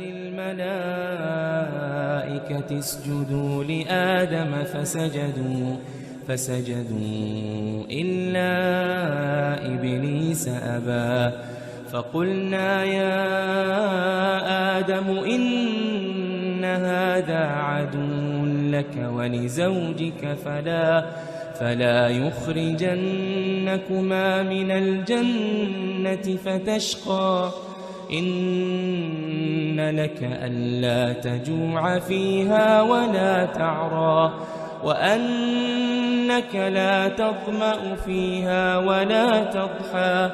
للملائكة اسجدوا لآدم فسجدوا إلا إبليس أبى فقلنا يا آدم إن هذا عدو لك ولزوجك فلا يخرجنكما من الجنة فتشقى إن لك ألا تجوع فيها ولا تعرى وأنك لا تظمأ فيها ولا تضحى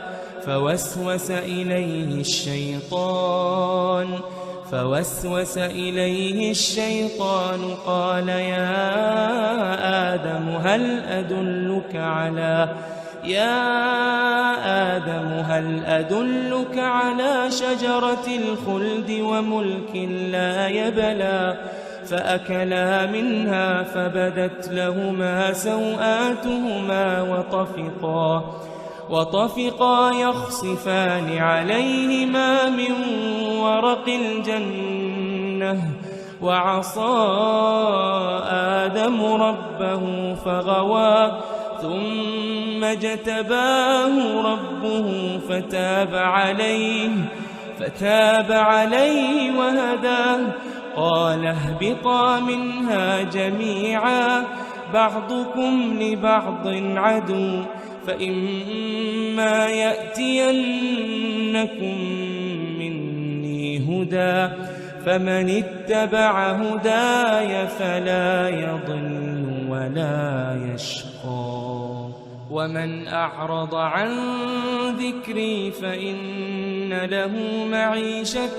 فوسوس إليه الشيطان قال يا آدم هل أدلك على شجرة الخلد وملك لا يبلى فأكلا منها فبدت لهما سوآتهما وطفقا يخصفان عليهما من ورق الجنة وعصى آدم ربه فغوى ثم اجتباه ربه فتاب عليه وهداه قال اهبطا منها جميعا بعضكم لبعض عدو فإما يأتينكم مني هدى فمن اتبع هداي فلا يضل ولا يشقى ومن أعرض عن ذكري فإن له معيشة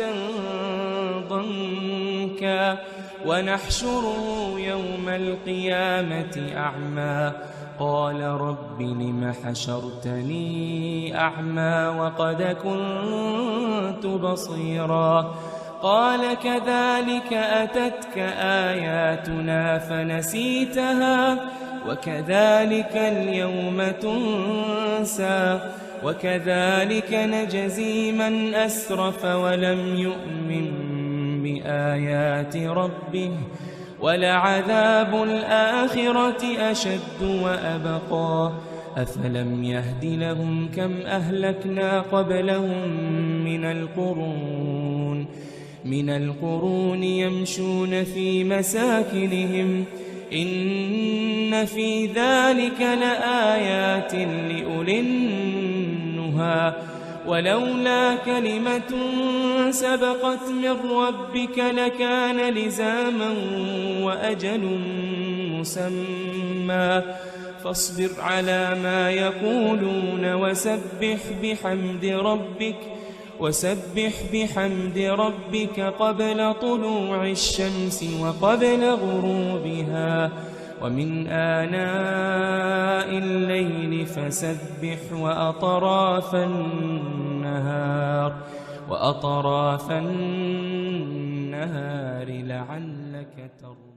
ضنكا ونحشره يوم القيامة أعمى قال رب لم حشرتني أعمى وقد كنت بصيرا قال كذلك أتتك آياتنا فنسيتها وكذلك اليوم تنسى وكذلك نجزي من أسرف ولم يؤمن بآيات ربه ولعذاب الآخرة أشد وأبقى أفلم يهد لهم كم أهلكنا قبلهم من القرون يمشون في مساكنهم إن في ذلك لآيات لأولي النهى ولولا كلمة سبقت من ربك لكان لزاما وأجل مسمى فاصبر على ما يقولون وسبح بحمد ربك قبل طلوع الشمس وقبل غروبها ومن آناء الليل فسبح وأطراف النهار لعلك ترضى